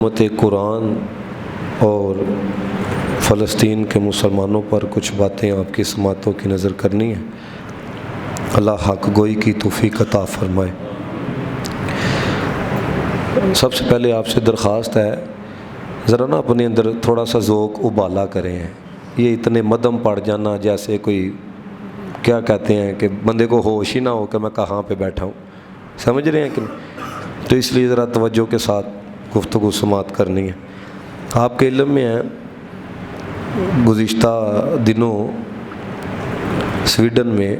حکومت قرآن اور فلسطین کے مسلمانوں پر کچھ باتیں آپ کی سماعتوں کی نظر کرنی ہیں۔ اللہ حق گوئی کی توفیق عطا فرمائے۔ سب سے پہلے آپ سے درخواست ہے ذرا نا اپنے اندر تھوڑا سا ذوق ابالا کریں۔ یہ اتنے مدم پڑ جانا جیسے کوئی کیا کہتے ہیں کہ بندے کو ہوش ہی نہ ہو کہ میں کہاں پہ بیٹھا ہوں، سمجھ رہے ہیں کہ نہیں؟ تو اس لیے ذرا توجہ کے ساتھ گفتگو سماعت کرنی ہے۔ آپ کے علم میں ہے گزشتہ دنوں سویڈن میں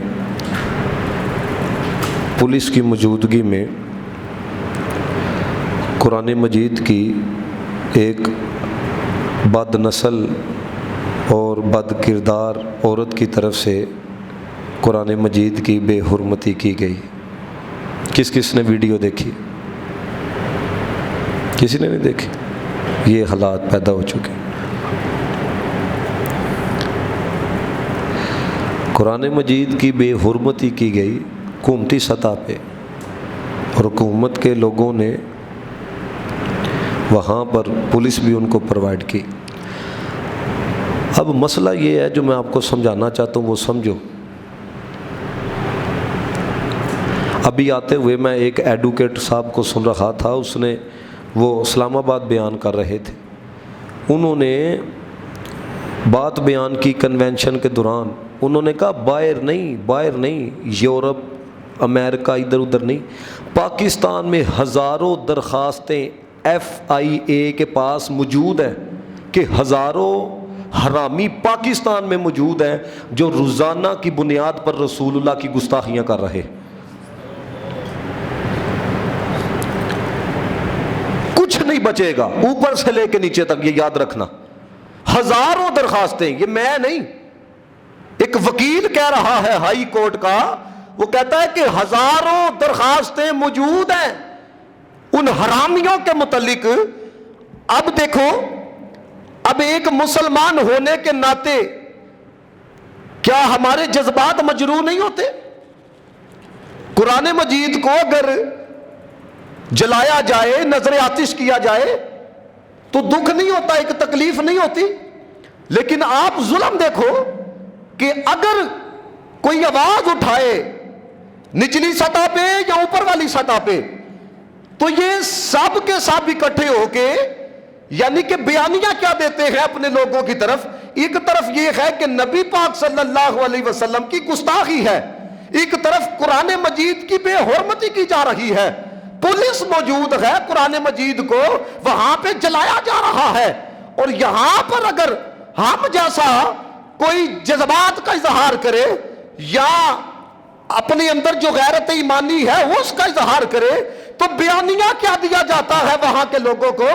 پولیس کی موجودگی میں قرآن مجید کی ایک بد نسل اور بد کردار عورت کی طرف سے قرآن مجید کی بے حرمتی کی گئی۔ کس کس نے ویڈیو دیکھی؟ کسی نے نہیں دیکھی؟ یہ حالات پیدا ہو چکے۔ قرآن مجید کی بے حرمتی کی گئی حکومتی سطح پہ، اور حکومت کے لوگوں نے وہاں پر پولیس بھی ان کو پرووائڈ کی۔ اب مسئلہ یہ ہے جو میں آپ کو سمجھانا چاہتا ہوں وہ سمجھو۔ ابھی آتے ہوئے میں ایک ایڈوکیٹ صاحب کو سن رہا تھا، اس نے وہ اسلام آباد بیان کر رہے تھے۔ انہوں نے بات بیان کی کنونشن کے دوران، انہوں نے کہا باہر نہیں یورپ امریکہ ادھر ادھر نہیں، پاکستان میں ہزاروں درخواستیں FIA کے پاس موجود ہیں کہ ہزاروں حرامی پاکستان میں موجود ہیں جو روزانہ کی بنیاد پر رسول اللہ کی گستاخیاں کر رہے۔ کچھ نہیں بچے گا اوپر سے لے کے نیچے تک، یہ یاد رکھنا۔ ہزاروں درخواستیں، یہ میں نہیں، ایک وکیل کہہ رہا ہے ہائی کورٹ کا، وہ کہتا ہے کہ ہزاروں درخواستیں موجود ہیں ان حرامیوں کے متعلق۔ اب دیکھو، اب ایک مسلمان ہونے کے ناطے کیا ہمارے جذبات مجروح نہیں ہوتے؟ قرآن مجید کو اگر جلایا جائے، نظر آتش کیا جائے تو دکھ نہیں ہوتا، ایک تکلیف نہیں ہوتی؟ لیکن آپ ظلم دیکھو کہ اگر کوئی آواز اٹھائے نچلی سطح پہ یا اوپر والی سطح پہ، تو یہ سب کے سب اکٹھے ہو کے یعنی کہ بیانیہ کیا دیتے ہیں اپنے لوگوں کی طرف؟ ایک طرف یہ ہے کہ نبی پاک صلی اللہ علیہ وسلم کی گستاخی ہے، ایک طرف قرآن مجید کی بے حرمتی کی جا رہی ہے، پولیس موجود ہے، قرآن مجید کو وہاں پہ جلایا جا رہا ہے۔ اور یہاں پر اگر ہم جیسا کوئی جذبات کا اظہار کرے یا اپنے اندر جو غیرت ایمانی ہے اس کا اظہار کرے تو بیانیہ کیا دیا جاتا ہے وہاں کے لوگوں کو؟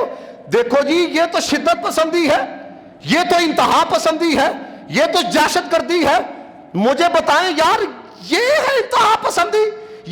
دیکھو جی، یہ تو شدت پسندی ہے، یہ تو انتہا پسندی ہے، یہ تو دہشت گردی ہے۔ مجھے بتائیں یار، یہ ہے انتہا پسندی،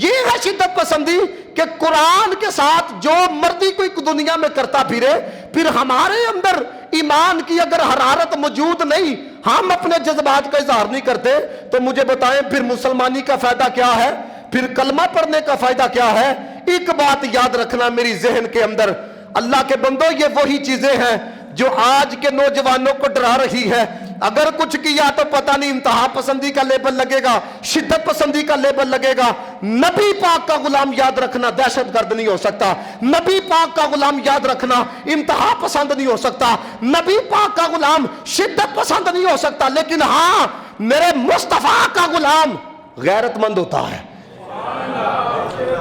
یہ ہے شدت پسندی کہ قرآن کے ساتھ جو مردی کوئی دنیا میں کرتا پھر ہمارے اندر ایمان کی اگر حرارت موجود نہیں، ہم اپنے جذبات کا اظہار نہیں کرتے، تو مجھے بتائیں پھر مسلمانی کا فائدہ کیا ہے؟ پھر کلمہ پڑھنے کا فائدہ کیا ہے؟ ایک بات یاد رکھنا میری ذہن کے اندر، اللہ کے بندو، یہ وہی چیزیں ہیں جو آج کے نوجوانوں کو ڈرا رہی ہے۔ اگر کچھ کیا تو پتہ نہیں انتہا پسندی کا لیبل لگے گا، شدت پسندی کا لیبل لگے گا۔ نبی پاک کا غلام یاد رکھنا دہشت گرد نہیں ہو سکتا، نبی پاک کا غلام یاد رکھنا انتہا پسند نہیں ہو سکتا، نبی پاک کا غلام شدت پسند نہیں ہو سکتا، لیکن ہاں میرے مصطفیٰ کا غلام غیرت مند ہوتا ہے۔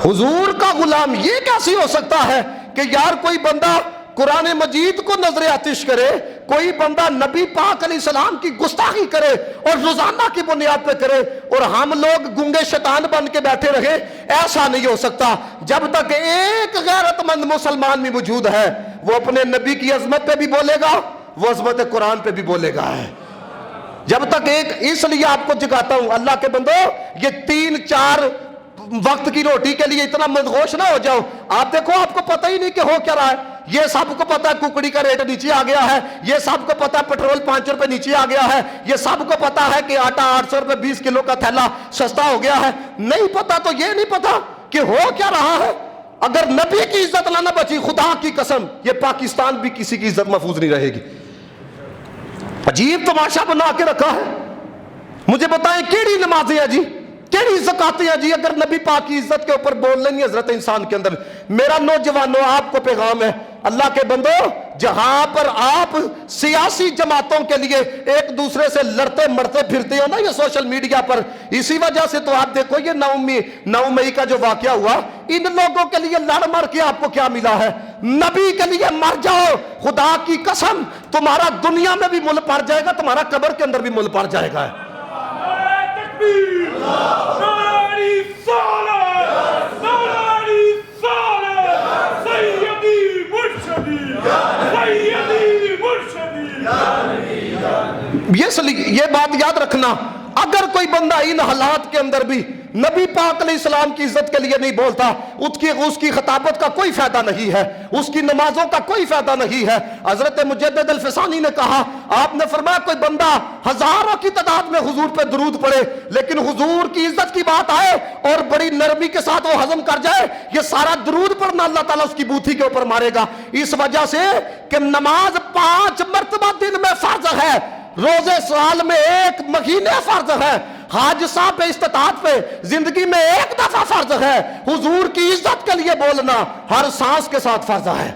حضور کا غلام یہ کیسے ہو سکتا ہے کہ یار کوئی بندہ قرآن مجید کو نظر آتش کرے، کوئی بندہ نبی پاک علیہ السلام کی گستاخی کرے اور روزانہ کی بنیاد پہ کرے، اور ہم لوگ گونگے شیطان بن کے بیٹھے رہے؟ ایسا نہیں ہو سکتا۔ جب تک ایک غیرت مند مسلمان بھی موجود ہے، وہ اپنے نبی کی عظمت پہ بھی بولے گا، وہ عظمت قرآن پہ بھی بولے گا۔ جب تک ایک، اس لیے آپ کو جگاتا ہوں اللہ کے بندو، یہ 3-4 وقت کی روٹی کے لیے اتنا مدغوش نہ ہو جاؤ۔ آپ دیکھو، آپ کو پتہ ہی نہیں کہ ہو کیا رہا ہے۔ یہ سب کو پتا ہے ککڑی کا ریٹ نیچے آ گیا ہے، یہ سب کو پتا ہے پیٹرول 5 روپے نیچے آ گیا ہے، یہ سب کو پتا ہے کہ آٹا 800 روپے 20 کلو کا تھیلا سستا ہو گیا ہے۔ نہیں پتا تو یہ نہیں پتا کہ ہو کیا رہا ہے۔ اگر نبی کی عزت نہ بچی، خدا کی قسم یہ پاکستان بھی کسی کی عزت محفوظ نہیں رہے گی۔ عجیب تماشا بنا کے رکھا ہے۔ مجھے بتائیں کیڑی نمازیں ہیں جی، کیڑی زکاتیں ہیں جی، اگر نبی پاک کی عزت کے اوپر بول لیں گے حضرت انسان کے اندر۔ میرا نوجوانوں آپ کو پیغام ہے، اللہ کے بندو، جہاں پر آپ سیاسی جماعتوں کے لیے ایک دوسرے سے لڑتے مرتے پھرتے ہو نا یہ سوشل میڈیا پر، اسی وجہ سے تو آپ دیکھو یہ 9 مئی کا جو واقعہ ہوا، ان لوگوں کے لیے لڑ مر کے آپ کو کیا ملا ہے؟ نبی کے لیے مر جاؤ، خدا کی قسم تمہارا دنیا میں بھی مل پڑ جائے گا، تمہارا قبر کے اندر بھی مل پڑ جائے گا۔ یہ بات یاد رکھنا، اگر کوئی بندہ ان حالات کے اندر بھی نبی پاک علیہ السلام کی عزت کے لیے نہیں بولتا، اس کی خطابت کا کوئی فائدہ نہیں ہے، اس کی نمازوں کا کوئی فائدہ نہیں ہے۔ حضرت مجدد الفسانی نے کہا، آپ نے فرمایا کوئی بندہ ہزاروں کی تعداد میں حضور پہ درود پڑے لیکن حضور کی عزت کی بات آئے اور بڑی نرمی کے ساتھ وہ ہضم کر جائے، یہ سارا درود پڑھنا اللہ تعالیٰ اس کی بوتھی کے اوپر مارے گا، اس وجہ سے کہ نماز 5 مرتبہ دن میں فرض ہے، روزے سال میں 1 مہینے فرض ہے، حج صاحب پہ استطاعت پہ زندگی میں 1 دفعہ فرض ہے، حضور کی عزت کے لیے بولنا ہر سانس کے ساتھ فرض ہے۔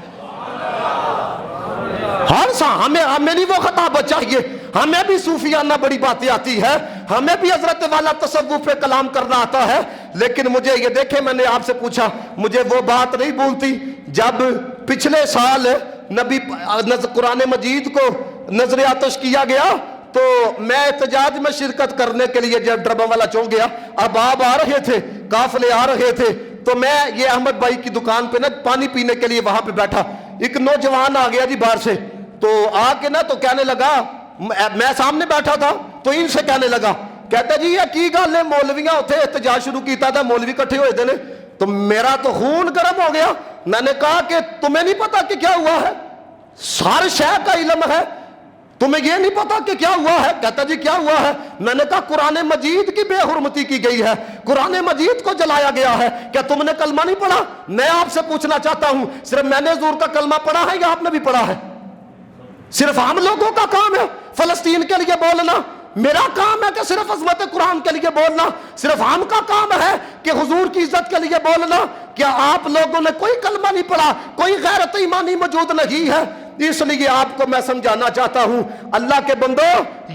ہر سانس ہمیں نہیں وہ خطابت چاہیے، ہمیں بھی صوفیانہ بڑی باتیں آتی ہے، ہمیں بھی حضرت والا تصوف پہ کلام کرنا آتا ہے، لیکن مجھے یہ دیکھیں، میں نے آپ سے پوچھا، مجھے وہ بات نہیں بھولتی جب پچھلے سال نبی قرآن مجید کو نظر آتش کیا گیا تو میں احتجاج میں شرکت کرنے کے لیے جب ڈربا والا چونک گیا، احباب آ رہے تھے، قافلے آ رہے تھے، تو میں یہ احمد بھائی کی دکان پہ نا پانی پینے کے لیے وہاں پہ بیٹھا، ایک نوجوان آ گیا جی باہر سے، تو آ کے نا تو کہنے لگا، میں سامنے بیٹھا تھا تو ان سے کہنے لگا، کہتا جی یہ کی گل ہے، مولویاں اتھے احتجاج شروع کیتا تھا، مولوی کٹھے ہوئے تھے، تو میرا تو خون گرم ہو گیا۔ میں نے کہا کہ تمہیں نہیں پتا کہ کیا ہوا ہے؟ ہر شے کا علم ہے، تمہیں یہ نہیں پتا کہ کیا ہوا ہے؟ کہتا جی کیا ہوا ہے؟ میں نے کہا قرآن مجید کی بے حرمتی کی گئی ہے، قرآن مجید کو جلایا گیا ہے، کیا تم نے کلمہ نہیں پڑھا؟ میں آپ سے پوچھنا چاہتا ہوں، صرف میں نے حضور کا کلمہ پڑھا ہے یا آپ نے بھی پڑھا ہے؟ صرف ہم لوگوں کا کام ہے فلسطین کے لیے بولنا؟ میرا کام ہے کہ صرف عظمت قرآن کے لیے بولنا؟ صرف ہم کا کام ہے کہ حضور کی عزت کے لیے بولنا؟ کیا آپ لوگوں نے کوئی کلمہ نہیں پڑھا؟ کوئی غیرت ایمانی موجود نہیں ہے؟ اس لیے آپ کو میں سمجھانا چاہتا ہوں، اللہ کے بندو،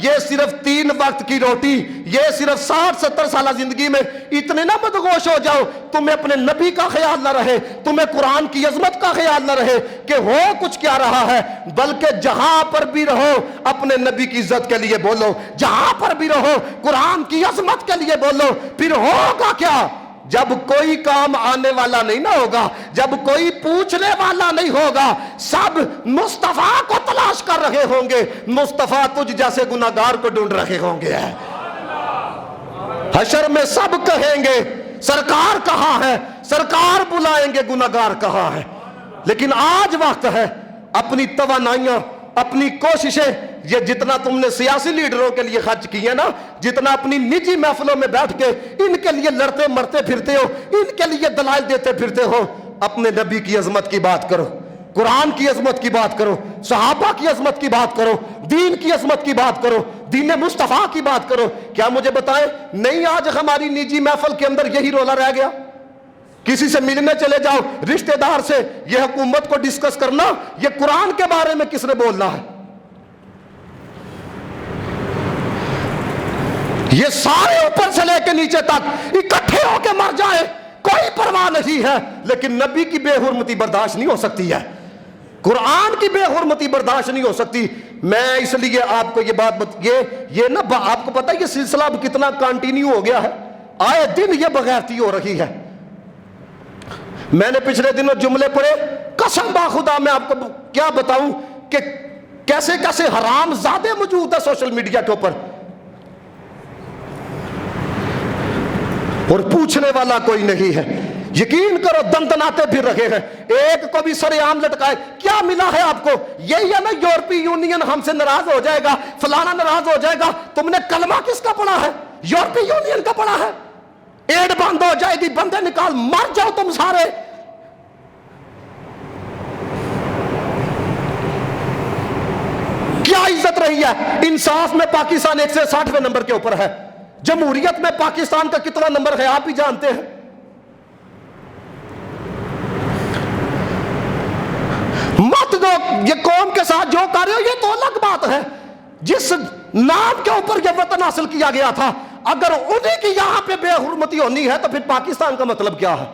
یہ صرف 3 وقت کی روٹی، یہ صرف 60-70 سالہ زندگی میں اتنے نہ مدغوش ہو جاؤ، تمہیں اپنے نبی کا خیال نہ رہے، تمہیں قرآن کی عظمت کا خیال نہ رہے کہ ہو کچھ کیا رہا ہے، بلکہ جہاں پر بھی رہو اپنے نبی کی عزت کے لیے بولو، جہاں پر بھی رہو قرآن کی عظمت کے لیے بولو۔ پھر ہوگا کیا؟ جب کوئی کام آنے والا نہیں نہ ہوگا، جب کوئی پوچھنے والا نہیں ہوگا، سب مصطفیٰ کو تلاش کر رہے ہوں گے، مصطفیٰ تجھ جیسے گناہگار کو ڈھونڈ رہے ہوں گے۔ حشر میں سب کہیں گے سرکار کہاں ہے، سرکار بلائیں گے گناہگار کہاں ہے۔ لیکن آج وقت ہے اپنی توانائیاں، اپنی کوششیں، یہ جتنا تم نے سیاسی لیڈروں کے لیے خرچ کی ہے نا، جتنا اپنی نجی محفلوں میں بیٹھ کے ان کے لیے لڑتے مرتے پھرتے ہو، ان کے لیے دلائل دیتے پھرتے ہو، اپنے نبی کی عظمت کی بات کرو، قرآن کی عظمت کی بات کرو، صحابہ کی عظمت کی بات کرو، دین کی عظمت کی بات کرو، دین مصطفیٰ کی بات کرو۔ کیا مجھے بتائیں، نہیں آج ہماری نجی محفل کے اندر یہی رولا رہ گیا؟ کسی سے ملنے چلے جاؤ، رشتہ دار سے، یہ حکومت کو ڈسکس کرنا، یہ قرآن کے بارے میں کس نے بولنا ہے؟ یہ سارے اوپر سے لے کے نیچے تک اکٹھے ہو کے مر جائیں، کوئی پرواہ نہیں ہے، لیکن نبی کی بے حرمتی برداشت نہیں ہو سکتی ہے، قرآن کی بے حرمتی برداشت نہیں ہو سکتی۔ میں اس لیے آپ کو یہ بات یہ نا آپ کو پتا ہے یہ سلسلہ اب کتنا کنٹینیو ہو گیا ہے، آئے دن یہ بغیرتی ہو رہی ہے۔ میں نے پچھلے دنوں جملے پڑھے، قسم باخدا میں آپ کو کیا بتاؤں کہ کیسے کیسے حرام زادے موجود ہے سوشل میڈیا کے اوپر، اور پوچھنے والا کوئی نہیں ہے۔ یقین کرو دندناتے پھر رہے ہیں، ایک کو بھی سر عام لٹکائے، کیا ملا ہے آپ کو؟ یہی ہے نا یورپی یونین ہم سے ناراض ہو جائے گا، فلانا ناراض ہو جائے گا۔ تم نے کلمہ کس کا پڑھا ہے؟ یورپی یونین کا پڑھا ہے؟ ایڈ بند ہو جائے گی، بندے نکال، مر جاؤ تم سارے۔ عزت رہی ہے. انصاف میں پاکستان 160ویں نمبر کے اوپر ہے. جمہوریت میں پاکستان کا کتنا نمبر ہے آپ ہی جانتے ہیں. مت دو یہ قوم کے ساتھ جو کر رہے ہو یہ تو الگ بات ہے. جس نام کے اوپر یہ وطن حاصل کیا گیا تھا اگر انہیں کی یہاں پہ بے حرمتی ہونی ہے تو پھر پاکستان کا مطلب کیا ہے؟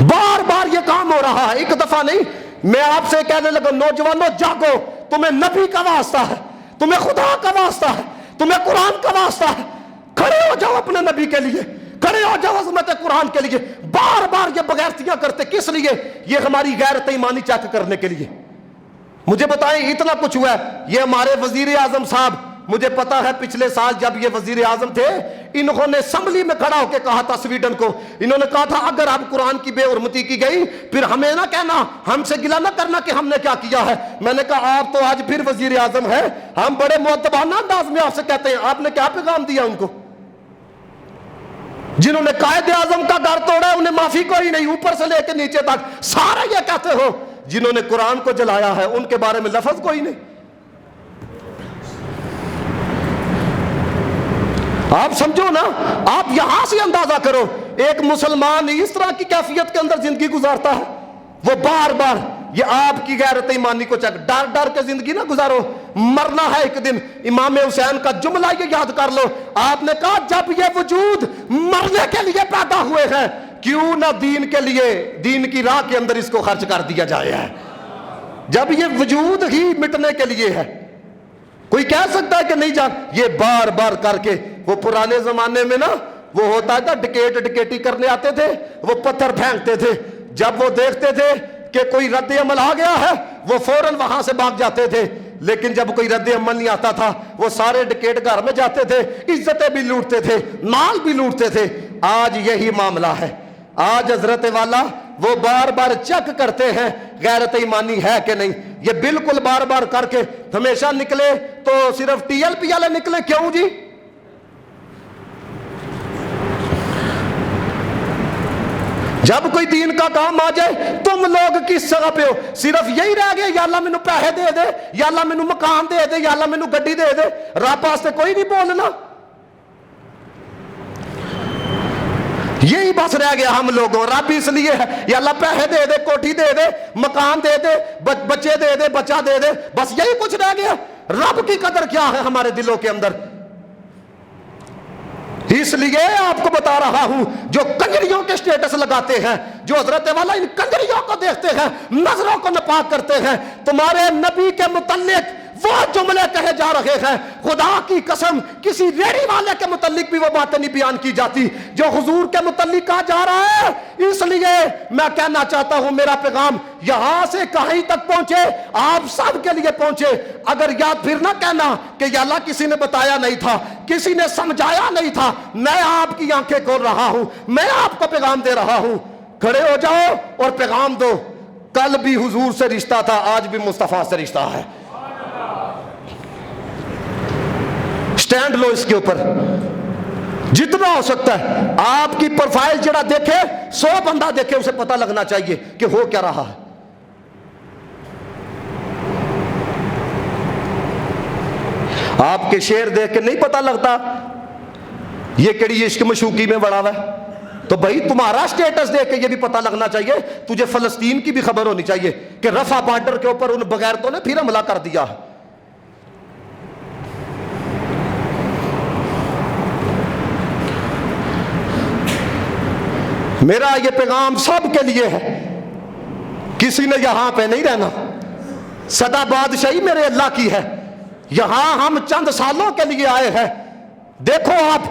بار بار یہ کام ہو رہا ہے, ایک دفعہ نہیں. میں آپ سے کہنے لگا نوجوانوں جاگو, تمہیں نبی کا واسطہ ہے, تمہیں خدا کا واسطہ ہے, تمہیں قرآن کا واسطہ ہے. کھڑے ہو جاؤ اپنے نبی کے لیے, کھڑے ہو جاؤ عظمت قرآن کے لیے. بار بار یہ بغیرتیاں کرتے کس لیے؟ یہ ہماری غیرت ایمانی چیک کرنے کے لیے. مجھے بتائیں اتنا کچھ ہوا ہے. یہ ہمارے وزیر اعظم صاحب, مجھے پتا ہے پچھلے سال جب یہ وزیر اعظم تھے انہوں نے اسمبلی میں کھڑا ہو کے کہا تھا سویڈن کو, انہوں نے کہا تھا اگر اب قرآن کی بے حرمتی کی گئی پھر ہمیں نہ کہنا, ہم سے گلہ نہ کرنا کہ ہم نے کیا کیا ہے. میں نے کہا آپ تو آج پھر وزیر اعظم ہیں, ہم بڑے مؤدبانہ انداز میں آپ سے کہتے ہیں آپ نے کیا پیغام دیا ان کو؟ جنہوں نے قائد اعظم کا گھر توڑا ہے انہیں معافی کوئی نہیں, اوپر سے لے کے نیچے تک سارے یہ کہتے ہو. جنہوں نے قرآن کو جلایا ہے ان کے بارے میں لفظ کوئی نہیں. آپ سمجھو نا, آپ یہاں سے اندازہ کرو ایک مسلمان اس طرح کی کیفیت کے اندر زندگی گزارتا ہے. وہ بار بار یہ آپ کی غیرت ایمانی کو چیک, ڈر ڈر کے زندگی نہ گزارو, مرنا ہے ایک دن. امام حسین کا جملہ یہ یاد کر لو, آپ نے کہا جب یہ وجود مرنے کے لیے پیدا ہوئے ہیں کیوں نہ دین کے لیے, دین کی راہ کے اندر اس کو خرچ کر دیا جائے. ہے جب یہ وجود ہی مٹنے کے لیے ہے, کوئی کہہ سکتا ہے کہ نہیں جان. یہ بار بار کر کے, وہ پرانے زمانے میں نا وہ ہوتا تھا ڈکیٹی کرنے آتے تھے, وہ پتھر پھینکتے تھے, جب وہ دیکھتے تھے کہ کوئی رد عمل آ گیا ہے وہ فوراً وہاں سے بھاگ جاتے تھے. لیکن جب کوئی رد عمل نہیں آتا تھا وہ سارے ڈکیٹ گھر میں جاتے تھے, عزتیں بھی لوٹتے تھے, مال بھی لوٹتے تھے. آج یہی معاملہ ہے. آج حضرت والا وہ بار بار چیک کرتے ہیں غیرت ایمانی ہے کہ نہیں. یہ بالکل بار بار کر کے ہمیشہ نکلے تو صرف ٹی ایل پی والے نکلے. کیوں جی؟ جب کوئی دین کا کام آ جائے تم لوگ کس جگہ پہ ہو؟ صرف یہی رہ گئے یا اللہ مینوں پیسے دے دے, یا اللہ مینوں مکان دے دے, یا اللہ مینوں گڈی دے دے. رب واسطے کوئی نہیں بولنا. یہی بس رہ گیا ہم لوگوں. رب اس لیے ہے یا اللہ پیسے دے دے, کوٹھی دے دے, مکان دے دے, بچے دے دے, بچہ دے دے, بس یہی کچھ رہ گیا. رب کی قدر کیا ہے ہمارے دلوں کے اندر؟ اس لیے آپ کو بتا رہا ہوں جو کنجریوں کے سٹیٹس لگاتے ہیں, جو حضرت والا ان کنجریوں کو دیکھتے ہیں, نظروں کو ناپاک کرتے ہیں, تمہارے نبی کے متعلق وہ جملے کہے جا رہے ہیں. خدا کی قسم کسی ریڑھی والے کے متعلق بھی وہ باتیں نہیں بیان کی جاتی جو حضور کے متعلق کہا جا رہا ہے. اس لیے میں کہنا چاہتا ہوں میرا پیغام یہاں سے کہیں تک پہنچے, آپ سب کے لیے پہنچے. اگر یاد پھر نہ کہنا کہ یا اللہ کسی نے بتایا نہیں تھا, کسی نے سمجھایا نہیں تھا. میں آپ کی آنکھیں کھول رہا ہوں, میں آپ کو پیغام دے رہا ہوں. کھڑے ہو جاؤ اور پیغام دو. کل بھی حضور سے رشتہ تھا, آج بھی مصطفیٰ سے رشتہ ہے. سٹینڈ لو اس کے اوپر جتنا ہو سکتا ہے. آپ کی پروفائل جڑا دیکھے 100 بندہ دیکھے اسے پتہ لگنا چاہیے کہ ہو کیا رہا ہے. آپ کے شعر دیکھ کے نہیں پتہ لگتا یہ کیڑی عشق مشوقی میں بڑا ہوا ہے, تو بھائی تمہارا سٹیٹس دیکھ کے یہ بھی پتہ لگنا چاہیے. تجھے فلسطین کی بھی خبر ہونی چاہیے کہ رفح بارڈر کے اوپر ان بغیرتوں نے پھر حملہ کر دیا ہے. میرا یہ پیغام سب کے لیے ہے, کسی نے یہاں پہ نہیں رہنا. سدا بادشاہی میرے اللہ کی ہے, یہاں ہم چند سالوں کے لیے آئے ہیں. دیکھو آپ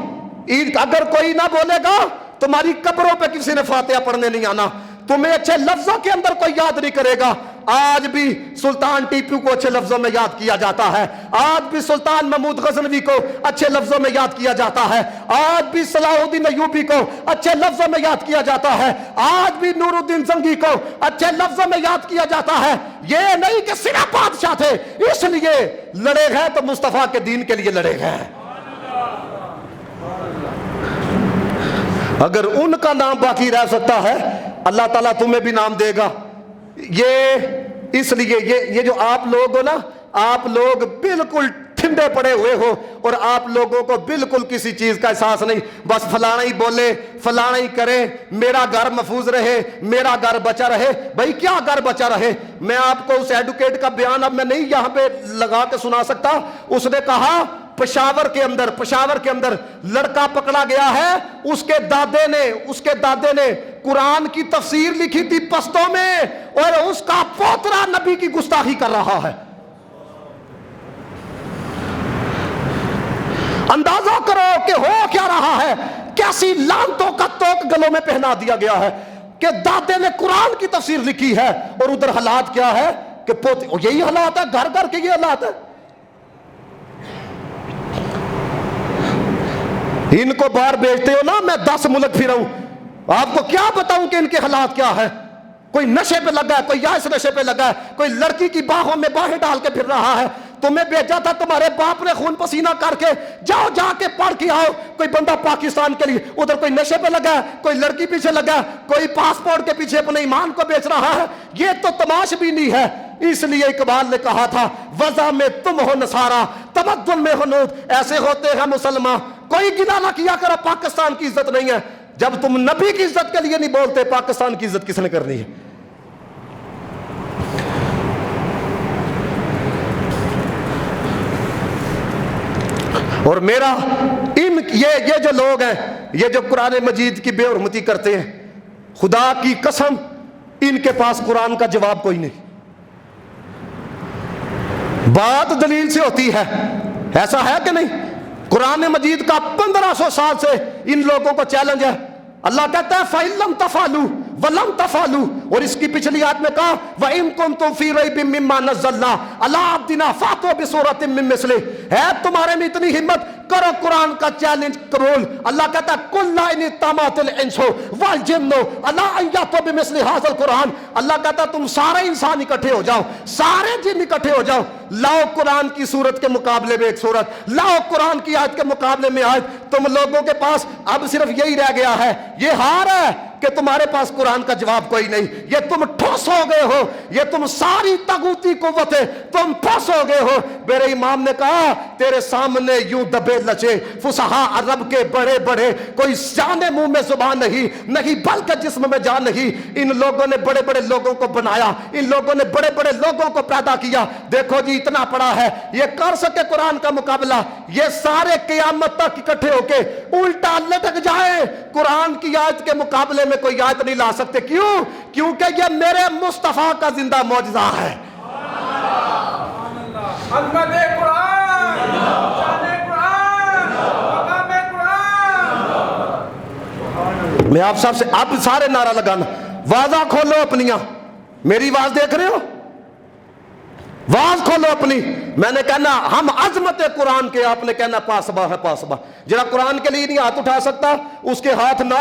اگر کوئی نہ بولے گا تمہاری قبروں پہ کسی نے فاتحہ پڑھنے نہیں آنا, تمہیں اچھے لفظوں کے اندر کوئی یاد نہیں کرے گا. آج بھی سلطان ٹیپو کو اچھے لفظوں میں یاد کیا جاتا ہے, آج بھی سلطان محمود غزنوی کو اچھے لفظوں میں یاد کیا جاتا ہے, آج بھی صلاح الدین ایوبی کو اچھے لفظوں میں یاد کیا جاتا ہے, آج بھی نور الدین زنگی کو اچھے لفظوں میں یاد کیا جاتا ہے. یہ نہیں کہ صرف بادشاہ تھے اس لیے لڑے گئے تو مصطفیٰ کے دین کے لیے لڑے گئے. اگر ان کا نام باقی رہ سکتا ہے اللہ تعالیٰ تمہیں بھی انعام دے گا. یہ اس لیے یہ جو آپ لوگ ہو نا، آپ لوگ بالکل ٹھنڈے پڑے ہوئے ہو اور آپ لوگوں کو بالکل کسی چیز کا احساس نہیں. بس فلانا ہی بولے، فلانا ہی کرے، میرا گھر محفوظ رہے، میرا گھر بچا رہے. بھائی کیا گھر بچا رہے؟ میں آپ کو اس ایڈوکیٹ کا بیان اب میں نہیں یہاں پہ لگا کے سنا سکتا. اس نے کہا پشاور کے اندر لڑکا پکڑا گیا ہے، اس کے دادے نے قرآن کی تفسیر لکھی تھی پشتوں میں، اور اس کا پوترا نبی کی گستاخی کر رہا ہے. اندازہ کرو کہ ہو کیا رہا ہے، کیسی لعنتوں کا توق گلوں میں پہنا دیا گیا ہے کہ دادے نے قرآن کی تفسیر لکھی ہے، اور ادھر حالات کیا ہے کہ یہی حالات ہے، گھر گھر کے یہ حالات ہے. ان کو باہر بھیجتے ہو نا، میں 10 ملک پھرا ہوں، آپ کو کیا بتاؤں کہ ان کے حالات کیا ہے. کوئی نشے پہ لگا ہے، کوئی یا اس نشے پہ لگا ہے، کوئی لڑکی کی باہوں میں باہیں ڈال کے پھر رہا ہے. تمہیں بھیجا تھا تمہارے باپ نے خون پسینہ کر کے، جاؤ جا کے پڑھ کے آؤ. کوئی بندہ پاکستان کے لیے، ادھر کوئی نشے پہ لگا ہے، کوئی لڑکی پیچھے لگا ہے، کوئی پاسپورٹ کے پیچھے اپنے ایمان کو بیچ رہا ہے. یہ تو تماش بھی نہیں ہے. اس لیے اقبال نے کہا تھا وضع میں تم ہو نصارا، تمدن میں ہنود، ایسے ہوتے ہیں مسلمان. کوئی گناہ نہ کیا کرو، پاکستان کی عزت نہیں ہے. جب تم نبی کی عزت کے لیے نہیں بولتے، پاکستان کی عزت کس نے کرنی ہے؟ اور میرا یہ جو لوگ ہیں، یہ جو قرآن مجید کی بے حرمتی کرتے ہیں، خدا کی قسم ان کے پاس قرآن کا جواب کوئی نہیں. بات دلیل سے ہوتی ہے، ایسا ہے کہ نہیں؟ قرآن مجید کا 1500 سال سے ان لوگوں کو چیلنج ہے. اللہ کہتا ہے فَإِن لَمْ تَفْعَلُوا وَلَمْ تَفْعَلُوا، اور اس کی پچھلی آیت میں کہا وَإِن كُنتُمْ فِي رَيْبٍ مِّمَّا نَزَّلْنَا عَلَىٰ عَبْدِنَا فَأْتُوا بِسُورَةٍ مِّن مِّثْلِهِ. ہے تمہارے میں اتنی ہمت، کرو قرآن کا چیلنج قبول. اللہ کہتا ہے قُلْ لَا إِنِ اجْتَمَعَتِ الْإِنسُ وَالْجِنُّ عَلَىٰ أَن يَأْتُوا بِمِثْلِ هَٰذَا الْقُرْآنِ. اللہ کہتا ہے تم سارے انسان اکٹھے ہو جاؤ، سارے جن اکٹھے ہو جاؤ، لاؤ قرآن کی صورت کے مقابلے میں ایک صورت، لاؤ قرآن کی آیت کے مقابلے میں آیت. تم لوگوں کے پاس اب صرف یہی رہ گیا ہے، یہ ہار ہے کہ تمہارے پاس قرآن کا جواب کوئی نہیں. یہ تم ٹھوس ہو گئے ہو، یہ تم ساری طاغوتی قوتیں تم ٹھوس ہو گئے ہو. میرے امام نے کہا تیرے سامنے یوں دبے لچے فصحاء عرب کے بڑے بڑے، کوئی جانے منہ میں زبان نہیں بلکہ جسم میں جان نہیں. ان لوگوں نے بڑے بڑے لوگوں کو بنایا، ان لوگوں نے بڑے بڑے لوگوں کو پیدا کیا. دیکھو جی اتنا پڑا ہے، یہ کر سکے قرآن کا مقابلہ، یہ سارے قیامت تک اکٹھے ہو کے الٹا لٹک جائے، قرآن کی آیت کے مقابلے میں کوئی آیت نہیں لا سکتے. کیوں؟ کیونکہ یہ میرے مصطفیٰ کا زندہ معجزہ ہے. عظمت قرآن، شان قرآن، مقام قرآن. میں آپ سب سے اب سارے نعرہ لگانا، واضح کھولو اپنیاں. میری آواز دیکھ رہے ہو؟ واز کھولو اپنی. میں نے کہنا ہم عظمت قرآن کے، آپ نے کہنا پاسبا ہے پاسبا. جڑا قرآن کے لیے نہیں ہاتھ اٹھا سکتا اس کے ہاتھ نہ